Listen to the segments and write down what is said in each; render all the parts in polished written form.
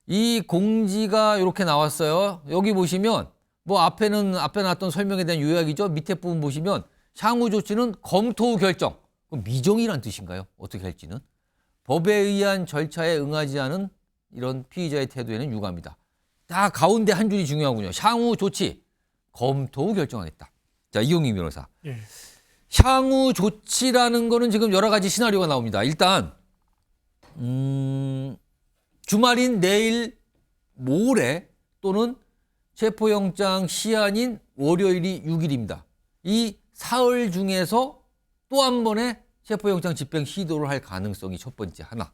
이 공지가 이렇게 나왔어요. 여기 보시면 뭐 앞에 나왔던 설명에 대한 요약이죠. 밑에 부분 보시면 향후 조치는 검토 후 결정. 그럼 미정이란 뜻인가요? 어떻게 할지는. 법에 의한 절차에 응하지 않은 이런 피의자의 태도에는 유감이다. 다 가운데 한 줄이 중요하군요. 향후 조치, 검토 후 결정하겠다. 자, 이용익 변호사. 예. 향후 조치라는 거는 지금 여러 가지 시나리오가 나옵니다. 일단 주말인 내일 모레 또는 체포영장 시한인 월요일이 6일입니다. 이 사흘 중에서 또 한 번의 체포영장 집행 시도를 할 가능성이 첫 번째 하나.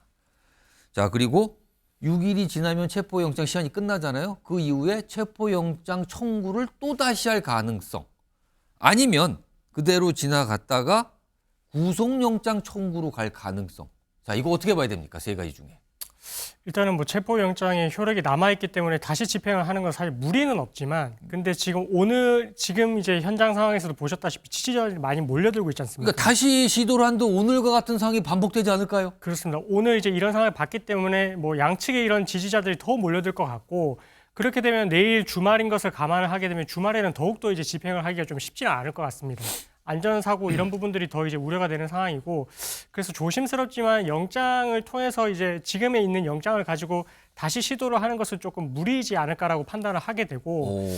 자, 그리고 6일이 지나면 체포영장 시한이 끝나잖아요. 그 이후에 체포영장 청구를 또다시 할 가능성. 아니면 그대로 지나갔다가 구속영장 청구로 갈 가능성. 자, 이거 어떻게 봐야 됩니까? 세 가지 중에. 일단은 뭐 체포영장의 효력이 남아있기 때문에 다시 집행을 하는 건 사실 무리는 없지만, 근데 지금 이제 현장 상황에서도 보셨다시피 지지자들이 많이 몰려들고 있지 않습니까? 그러니까 다시 시도를 한도 오늘과 같은 상황이 반복되지 않을까요? 그렇습니다. 오늘 이제 이런 상황을 봤기 때문에 뭐 양측의 이런 지지자들이 더 몰려들 것 같고, 그렇게 되면 내일 주말인 것을 감안을 하게 되면 주말에는 더욱더 이제 집행을 하기가 좀 쉽지는 않을 것 같습니다. 안전사고 이런 부분들이 더 이제 우려가 되는 상황이고, 그래서 조심스럽지만 영장을 통해서 이제 지금에 있는 영장을 가지고 다시 시도를 하는 것은 조금 무리이지 않을까라고 판단을 하게 되고,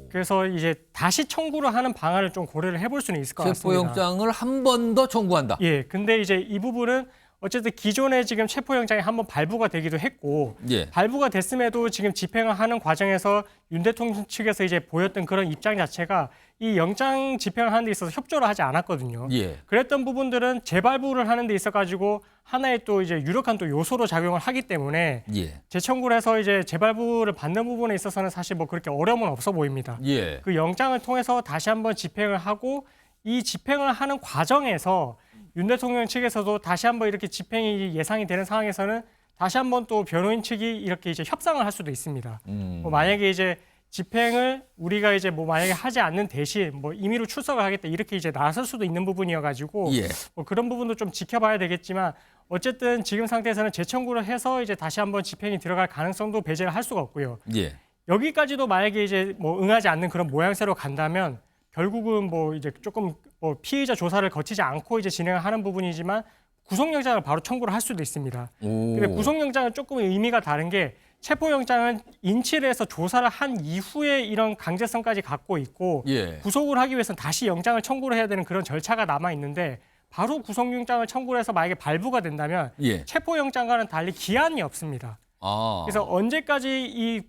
그래서 이제 다시 청구를 하는 방안을 좀 고려를 해볼 수는 있을 것 같습니다. 체포영장을 한 번 더 청구한다. 예, 근데 이제 이 부분은 어쨌든 기존에 지금 체포영장이 한번 발부가 되기도 했고, 예. 발부가 됐음에도 지금 집행을 하는 과정에서 윤 대통령 측에서 이제 보였던 그런 입장 자체가 이 영장 집행을 하는 데 있어서 협조를 하지 않았거든요. 예. 그랬던 부분들은 재발부를 하는 데 있어가지고 하나의 또 이제 유력한 또 요소로 작용을 하기 때문에 예. 재청구를 해서 이제 재발부를 받는 부분에 있어서는 사실 뭐 그렇게 어려움은 없어 보입니다. 예. 그 영장을 통해서 다시 한번 집행을 하고, 이 집행을 하는 과정에서 윤 대통령 측에서도 다시 한번 이렇게 집행이 예상이 되는 상황에서는 다시 한번 또 변호인 측이 이렇게 이제 협상을 할 수도 있습니다. 뭐 만약에 이제 집행을 우리가 이제 뭐 만약에 하지 않는 대신 뭐 임의로 출석을 하겠다 이렇게 이제 나설 수도 있는 부분이어가지고 예. 뭐 그런 부분도 좀 지켜봐야 되겠지만, 어쨌든 지금 상태에서는 재청구를 해서 이제 다시 한번 집행이 들어갈 가능성도 배제를 할 수가 없고요. 예. 여기까지도 만약에 이제 뭐 응하지 않는 그런 모양새로 간다면 결국은 뭐 이제 조금 뭐 피의자 조사를 거치지 않고 이제 진행을 하는 부분이지만 구속영장을 바로 청구를 할 수도 있습니다. 근데 구속영장은 조금 의미가 다른 게, 체포영장은 인치를 해서 조사를 한 이후에 이런 강제성까지 갖고 있고, 예. 구속을 하기 위해서는 다시 영장을 청구를 해야 되는 그런 절차가 남아 있는데, 바로 구속영장을 청구를 해서 만약에 발부가 된다면 예. 체포영장과는 달리 기한이 없습니다. 아. 그래서 언제까지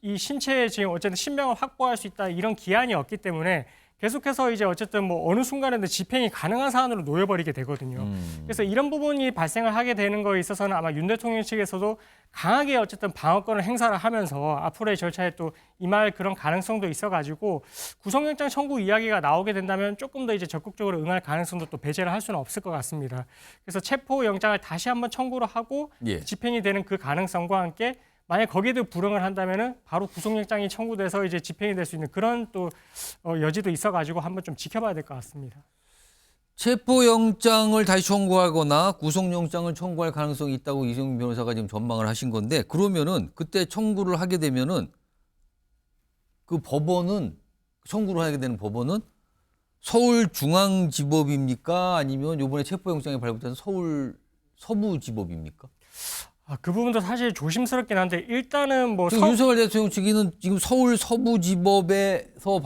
이 신체에 지금 어쨌든 신병을 확보할 수 있다 이런 기한이 없기 때문에 계속해서 이제 어쨌든 뭐 어느 순간에는 집행이 가능한 사안으로 놓여버리게 되거든요. 그래서 이런 부분이 발생을 하게 되는 거에 있어서는 아마 윤 대통령 측에서도 강하게 어쨌든 방어권을 행사를 하면서 앞으로의 절차에 또 임할 그런 가능성도 있어가지고, 구속영장 청구 이야기가 나오게 된다면 조금 더 이제 적극적으로 응할 가능성도 또 배제를 할 수는 없을 것 같습니다. 그래서 체포영장을 다시 한번 청구를 하고 예. 집행이 되는 그 가능성과 함께, 만약 거기에도 불응을 한다면은 바로 구속영장이 청구돼서 이제 집행이 될 수 있는 그런 또 여지도 있어가지고 한번 좀 지켜봐야 될 것 같습니다. 체포영장을 다시 청구하거나 구속영장을 청구할 가능성이 있다고 이승민 변호사가 지금 전망을 하신 건데, 그러면은 그때 청구를 하게 되면은 그 법원은, 청구를 하게 되는 법원은 서울중앙지법입니까? 아니면 이번에 체포영장이 발부된 서울 서부지법입니까? 그 부분도 사실 조심스럽긴 한데, 일단은 뭐 지금 윤석열 대통령 측에는 지금 서울 서부지법에서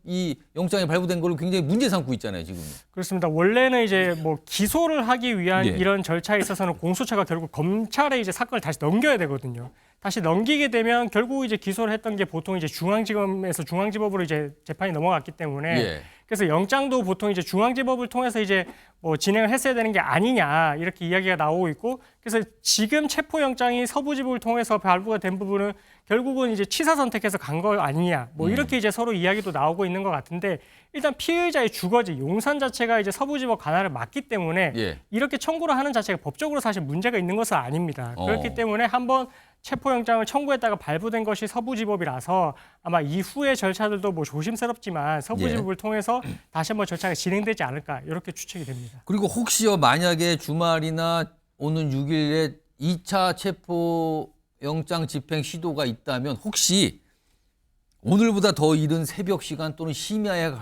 이 영장이 발부된 걸로 굉장히 문제 삼고 있잖아요, 지금. 그렇습니다. 원래는 이제 뭐 기소를 하기 위한 예. 이런 절차에 있어서는 공수처가 결국 검찰에 이제 사건을 다시 넘겨야 되거든요. 다시 넘기게 되면 결국 이제 기소를 했던 게 보통 이제 중앙지검에서 중앙지법으로 이제 재판이 넘어갔기 때문에, 예. 그래서 영장도 보통 이제 중앙지법을 통해서 이제 뭐 진행을 했어야 되는 게 아니냐 이렇게 이야기가 나오고 있고, 그래서 지금 체포영장이 서부지법을 통해서 발부가 된 부분은 결국은 이제 취사 선택해서 간 거 아니냐 뭐 이렇게 이제 서로 이야기도 나오고 있는 것 같은데, 일단 피의자의 주거지 용산 자체가 이제 서부지법 관할을 맡기 때문에 예. 이렇게 청구를 하는 자체가 법적으로 사실 문제가 있는 것은 아닙니다. 그렇기 때문에 한번 체포영장을 청구했다가 발부된 것이 서부지법이라서 아마 이후의 절차들도 뭐 조심스럽지만 서부지법을 통해서 다시 한번 절차가 진행되지 않을까 이렇게 추측이 됩니다. 그리고 혹시요, 만약에 주말이나 오는 6일에 2차 체포 영장 집행 시도가 있다면 혹시 오늘보다 더 이른 새벽 시간 또는 심야에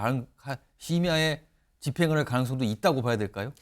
집행을 할 가능성도 있다고 봐야 될까요?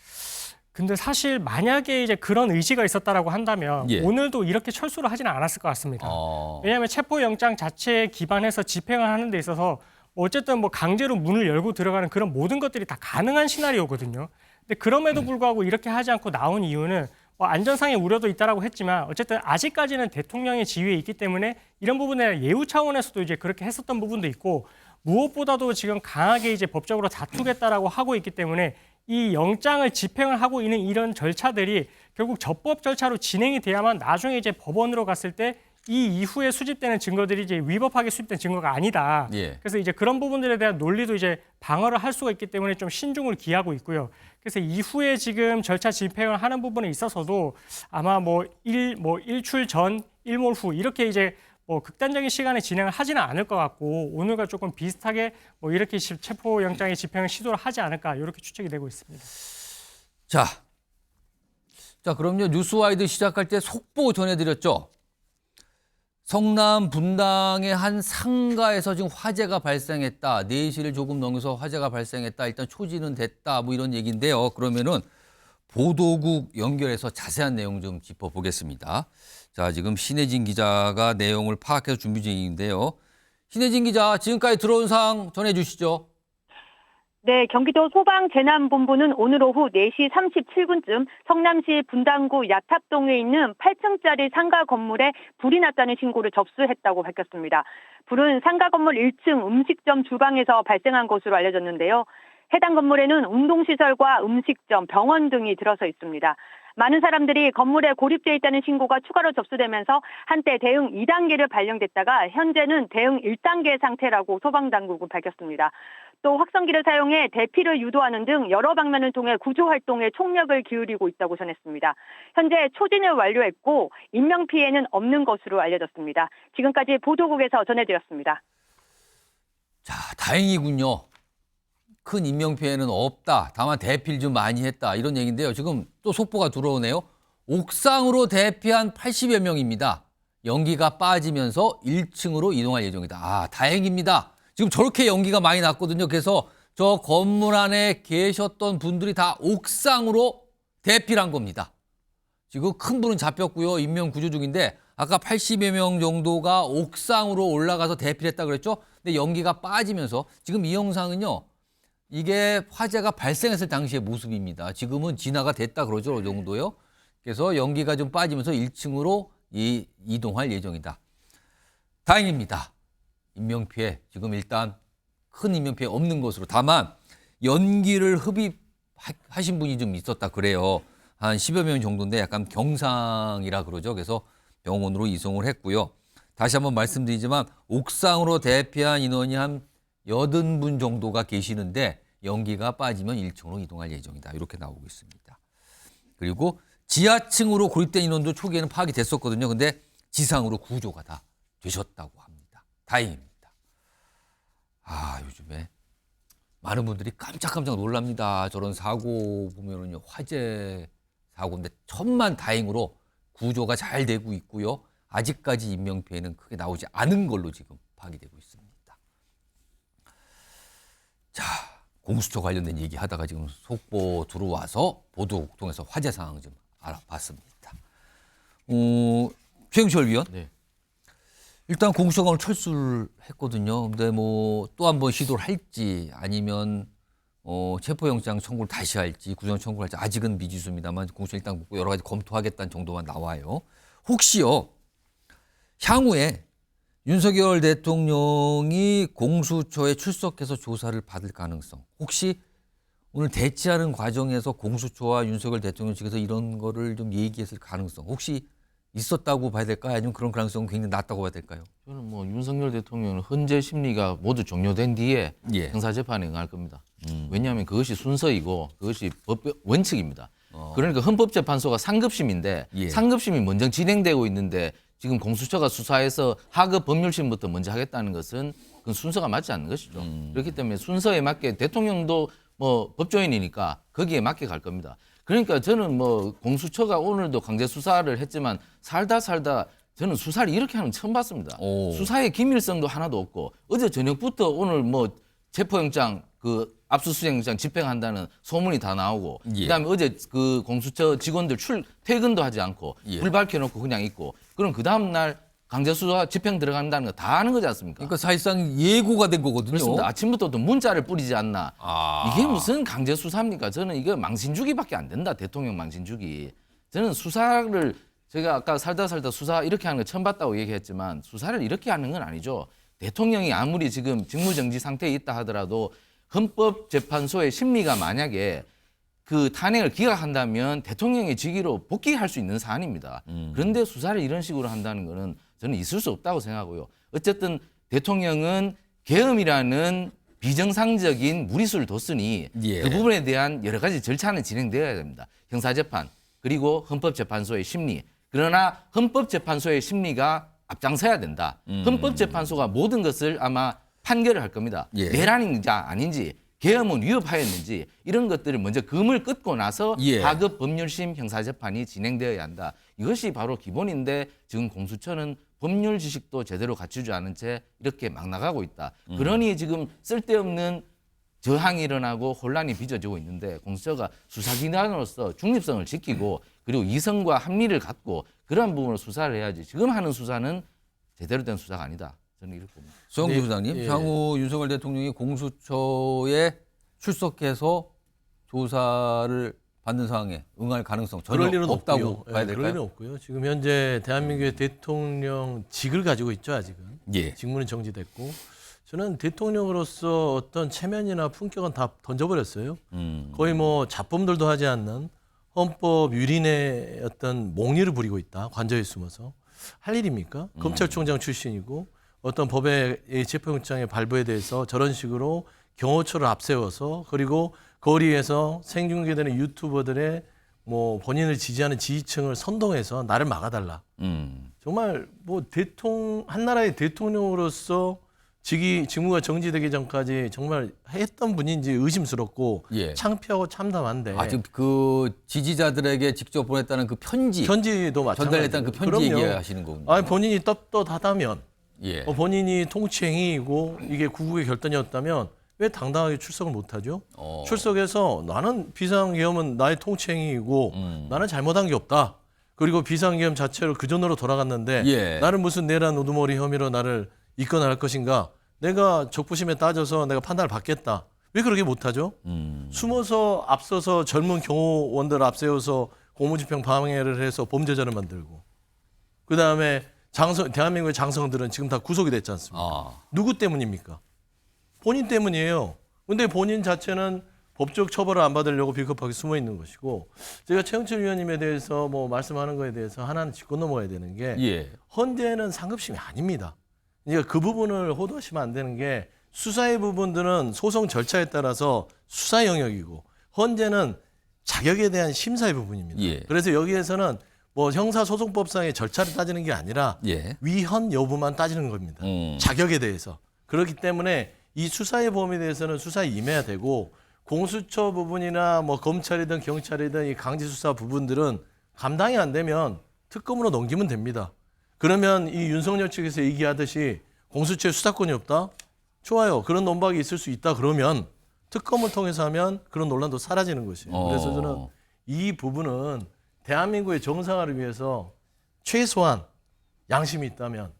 근데 사실 만약에 이제 그런 의지가 있었다라고 한다면 예. 오늘도 이렇게 철수를 하지는 않았을 것 같습니다. 어. 왜냐하면 체포영장 자체에 기반해서 집행을 하는 데 있어서 어쨌든 뭐 강제로 문을 열고 들어가는 그런 모든 것들이 다 가능한 시나리오거든요. 근데 그럼에도 불구하고 이렇게 하지 않고 나온 이유는 뭐 안전상의 우려도 있다라고 했지만 어쨌든 아직까지는 대통령의 지위에 있기 때문에 이런 부분에 예우 차원에서도 이제 그렇게 했었던 부분도 있고 무엇보다도 지금 강하게 이제 법적으로 다투겠다라고 하고 있기 때문에 이 영장을 집행을 하고 있는 이런 절차들이 결국 적법 절차로 진행이 돼야만 나중에 이제 법원으로 갔을 때 이 이후에 수집되는 증거들이 이제 위법하게 수집된 증거가 아니다. 예. 그래서 이제 그런 부분들에 대한 논리도 이제 방어를 할 수가 있기 때문에 좀 신중을 기하고 있고요. 그래서 이후에 지금 절차 집행을 하는 부분에 있어서도 아마 일출 전, 일몰 후 이렇게 이제 뭐 극단적인 시간에 진행을 하지는 않을 것 같고 오늘과 조금 비슷하게 뭐 이렇게 체포영장의 집행을 시도를 하지 않을까 이렇게 추측이 되고 있습니다. 자, 그럼요. 뉴스와이드 시작할 때 속보 전해드렸죠. 성남 분당의 한 상가에서 지금 화재가 발생했다. 4시를 조금 넘어서 화재가 발생했다. 일단 초지는 됐다. 뭐 이런 얘기인데요. 그러면은 보도국 연결해서 자세한 내용 좀 짚어보겠습니다. 자, 지금 신혜진 기자가 내용을 파악해서 준비 중인데요. 신혜진 기자, 지금까지 들어온 사항 전해주시죠. 네, 경기도 소방재난본부는 오늘 오후 4시 37분쯤 성남시 분당구 야탑동에 있는 8층짜리 상가 건물에 불이 났다는 신고를 접수했다고 밝혔습니다. 불은 상가 건물 1층 음식점 주방에서 발생한 것으로 알려졌는데요. 해당 건물에는 운동시설과 음식점, 병원 등이 들어서 있습니다. 많은 사람들이 건물에 고립되어 있다는 신고가 추가로 접수되면서 한때 대응 2단계를 발령됐다가 현재는 대응 1단계 상태라고 소방당국은 밝혔습니다. 또 확성기를 사용해 대피를 유도하는 등 여러 방면을 통해 구조활동에 총력을 기울이고 있다고 전했습니다. 현재 초진을 완료했고 인명피해는 없는 것으로 알려졌습니다. 지금까지 보도국에서 전해드렸습니다. 자, 다행이군요. 큰 인명피해는 없다. 다만 대피를 좀 많이 했다. 이런 얘기인데요. 지금 또 속보가 들어오네요. 옥상으로 대피한 80여 명입니다. 연기가 빠지면서 1층으로 이동할 예정이다. 아, 다행입니다. 지금 저렇게 연기가 많이 났거든요. 그래서 저 건물 안에 계셨던 분들이 다 옥상으로 대피를 한 겁니다. 지금 큰 불은 잡혔고요. 인명 구조 중인데 아까 80여 명 정도가 옥상으로 올라가서 대피를 했다고 그랬죠. 근데 연기가 빠지면서 지금 이 영상은요. 이게 화재가 발생했을 당시의 모습입니다. 지금은 진화가 됐다 그러죠. 이 정도요. 그래서 연기가 좀 빠지면서 1층으로 이동할 예정이다. 다행입니다. 인명피해 지금 일단 큰 인명피해 없는 것으로. 다만 연기를 흡입하신 분이 좀 있었다 그래요. 한 10여 명 정도인데 약간 경상이라 그러죠. 그래서 병원으로 이송을 했고요. 다시 한번 말씀드리지만 옥상으로 대피한 인원이 한 80분 정도가 계시는데 연기가 빠지면 1층으로 이동할 예정이다. 이렇게 나오고 있습니다. 그리고 지하층으로 고립된 인원도 초기에는 파악이 됐었거든요. 근데 지상으로 구조가 다 되셨다고 합니다. 다행입니다. 아, 요즘에 많은 분들이 깜짝깜짝 놀랍니다. 저런 사고 보면은요. 화재 사고인데 천만 다행으로 구조가 잘 되고 있고요. 아직까지 인명피해는 크게 나오지 않은 걸로 지금 파악이 되고 있습니다. 자, 공수처 관련된 얘기 하다가 지금 속보 들어와서 보도국 통해서 화재 상황 좀 알아봤습니다. 최영철 위원. 네. 일단 공수처가 오늘 철수를 했거든요. 근데 뭐 또 한 번 시도를 할지 아니면 체포영장 청구를 다시 할지 구속 청구를 할지 아직은 미지수입니다만 공수처 일단 묻고 여러 가지 검토하겠다는 정도만 나와요. 혹시요 향후에 윤석열 대통령이 공수처에 출석해서 조사를 받을 가능성, 혹시 오늘 대치하는 과정에서 공수처와 윤석열 대통령 측에서 이런 거를 좀 얘기했을 가능성 혹시 있었다고 봐야 될까요? 아니면 그런 가능성은 굉장히 낮다고 봐야 될까요? 저는 뭐 윤석열 대통령은 헌재 심리가 모두 종료된 뒤에 예. 형사재판에 응할 겁니다. 왜냐하면 그것이 순서이고 그것이 법 원칙입니다. 그러니까 헌법재판소가 상급심인데 예. 상급심이 먼저 진행되고 있는데 지금 공수처가 수사해서 하급 법률심부터 먼저 하겠다는 것은 그 순서가 맞지 않는 것이죠. 그렇기 때문에 순서에 맞게 대통령도 뭐 법조인이니까 거기에 맞게 갈 겁니다. 그러니까 저는 뭐 공수처가 오늘도 강제 수사를 했지만 살다 저는 수사를 이렇게 하는 거 처음 봤습니다. 오. 수사의 기밀성도 하나도 없고 어제 저녁부터 오늘 뭐 체포영장 그 압수수색영장 집행한다는 소문이 다 나오고 예. 그다음에 어제 그 공수처 직원들 퇴근도 하지 않고 예. 불 밝혀놓고 그냥 있고 그럼 그 다음 날 강제수사 집행 들어간다는 거 다 아는 거지 않습니까? 그러니까 사실상 예고가 된 거거든요. 그렇습니다. 아침부터 또 문자를 뿌리지 않나. 아. 이게 무슨 강제수사입니까? 저는 이거 망신주기밖에 안 된다. 대통령 망신주기. 저는 수사를 제가 아까 살다 수사 이렇게 하는 거 처음 봤다고 얘기했지만 수사를 이렇게 하는 건 아니죠. 대통령이 아무리 지금 직무정지 상태에 있다 하더라도 헌법재판소의 심리가 만약에 그 탄핵을 기각한다면 대통령의 직위로 복귀할 수 있는 사안입니다. 그런데 수사를 이런 식으로 한다는 거는 저는 있을 수 없다고 생각하고요. 어쨌든 대통령은 계엄이라는 비정상적인 무리수를 뒀으니 예. 그 부분에 대한 여러 가지 절차는 진행되어야 됩니다. 형사재판 그리고 헌법재판소의 심리. 그러나 헌법재판소의 심리가 앞장서야 된다. 헌법재판소가 모든 것을 아마 판결을 할 겁니다. 예. 내란인지 아닌지 계엄은 위협하였는지 이런 것들을 먼저 금을 긋고 나서 예. 하급 법률심 형사재판이 진행되어야 한다. 이것이 바로 기본인데 지금 공수처는 법률 지식도 제대로 갖추지 않은 채 이렇게 막 나가고 있다. 그러니 지금 쓸데없는 저항이 일어나고 혼란이 빚어지고 있는데 공수처가 수사기관으로서 중립성을 지키고 그리고 이성과 합리를 갖고 그러한 부분을 수사를 해야지 지금 하는 수사는 제대로 된 수사가 아니다. 저는 이렇게 봅니다. 조영구 네, 부장님, 예. 향후 윤석열 대통령이 공수처에 출석해서 조사를 받는 상황에 응할 가능성 전혀 그럴 일은 없다고 없고요. 봐야 예, 될까요? 그럴 일은 없고요. 지금 현재 대한민국의 대통령직을 가지고 있죠, 아직은. 예. 직무는 정지됐고 저는 대통령으로서 어떤 체면이나 품격은 다 던져버렸어요. 거의 뭐 잡범들도 하지 않는 헌법 유린의 어떤 몽리를 부리고 있다. 관저에 숨어서. 할 일입니까? 검찰총장 출신이고 어떤 법의 체포영장의 발부에 대해서 저런 식으로 경호처를 앞세워서 그리고 거리에서 생중계되는 유튜버들의 뭐 본인을 지지하는 지지층을 선동해서 나를 막아달라. 정말 뭐 한 나라의 대통령으로서 직무가 정지되기 전까지 정말 했던 분인지 의심스럽고 예. 창피하고 참담한데 아, 지금 그 지지자들에게 직접 보냈다는 그 편지, 편지도 마찬가지고 전달했다는 그 편지 얘기하시는 거군요. 아니 본인이 떳떳하다면 예. 본인이 통치행위이고 이게 구국의 결단이었다면 왜 당당하게 출석을 못하죠? 출석해서 나는 비상계엄은 나의 통치행위이고 나는 잘못한 게 없다. 그리고 비상계엄 자체로 그 전으로 돌아갔는데 예. 나는 무슨 내란 우두머리 혐의로 나를 입건할 것인가? 내가 적부심에 따져서 내가 판단을 받겠다. 왜 그렇게 못하죠? 숨어서 앞서서 젊은 경호원들 앞세워서 공무집행 방해를 해서 범죄자를 만들고 그다음에 대한민국의 장성들은 지금 다 구속이 됐지 않습니까? 아. 누구 때문입니까? 본인 때문이에요. 근데 본인 자체는 법적 처벌을 안 받으려고 비겁하게 숨어 있는 것이고 제가 최영철 위원님에 대해서 뭐 말씀하는 거에 대해서 하나는 짚고 넘어가야 되는 게 예. 헌재는 상급심이 아닙니다. 그러니까 그 부분을 호도하시면 안 되는 게 수사의 부분들은 소송 절차에 따라서 수사 영역이고 헌재는 자격에 대한 심사의 부분입니다. 예. 그래서 여기에서는 뭐 형사소송법상의 절차를 따지는 게 아니라 예. 위헌 여부만 따지는 겁니다. 자격에 대해서. 그렇기 때문에 이 수사의 범위에 대해서는 수사에 임해야 되고 공수처 부분이나 뭐 검찰이든 경찰이든 이 강제수사 부분들은 감당이 안 되면 특검으로 넘기면 됩니다. 그러면 이 윤석열 측에서 얘기하듯이 공수처에 수사권이 없다? 좋아요. 그런 논박이 있을 수 있다 그러면 특검을 통해서 하면 그런 논란도 사라지는 것이에요. 그래서 저는 이 부분은 대한민국의 정상화를 위해서 최소한 양심이 있다면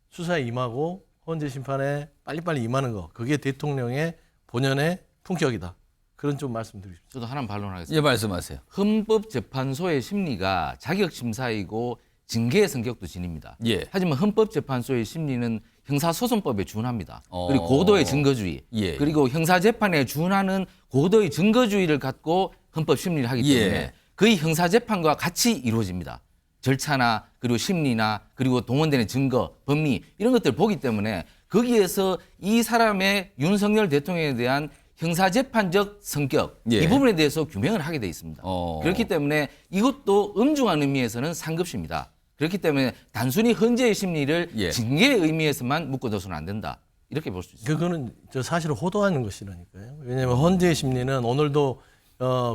수사에 임하고 헌재 심판에 빨리빨리 임하는 거. 그게 대통령의 본연의 품격이다. 그런 좀 말씀드리고 싶습니다. 저도 하나 반론하겠습니다. 예, 말씀하세요. 헌법재판소의 심리가 자격심사이고 징계의 성격도 지닙니다. 예. 하지만 헌법재판소의 심리는 형사소송법에 준합니다. 그리고 고도의 증거주의, 예. 그리고 형사재판에 준하는 고도의 증거주의를 갖고 헌법심리를 하기 때문에 예. 거의 형사재판과 같이 이루어집니다. 절차나 그리고 심리나 그리고 동원되는 증거, 법리 이런 것들을 보기 때문에 거기에서 이 사람의 윤석열 대통령에 대한 형사재판적 성격 예. 이 부분에 대해서 규명을 하게 돼 있습니다. 그렇기 때문에 이것도 엄중한 의미에서는 상급심이다. 그렇기 때문에 단순히 헌재의 심리를 예. 징계의 의미에서만 묶어둬서는 안 된다. 이렇게 볼 수 있습니다. 그거는 저 사실을 호도하는 것이라니까요. 왜냐하면 헌재의 심리는 오늘도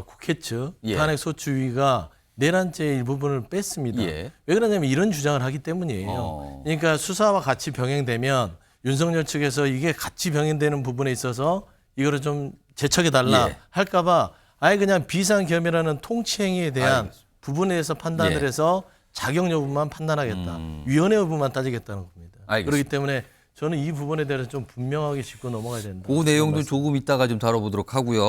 국회 측 예. 탄핵소추위가 내란죄의 일부분을 뺐습니다. 예. 왜 그러냐면 이런 주장을 하기 때문이에요. 그러니까 수사와 같이 병행되면 윤석열 측에서 이게 같이 병행되는 부분에 있어서 이거를 좀 제척해달라 예. 할까봐 아예 그냥 비상겸이라는 통치행위에 대한 부분에 대해서 판단을 예. 해서 자격 여부만 판단하겠다. 위헌의 여부만 따지겠다는 겁니다. 알겠습니다. 그렇기 때문에 저는 이 부분에 대해서 좀 분명하게 짚고 넘어가야 된다. 그 내용도 조금 이따가 좀 다뤄보도록 하고요.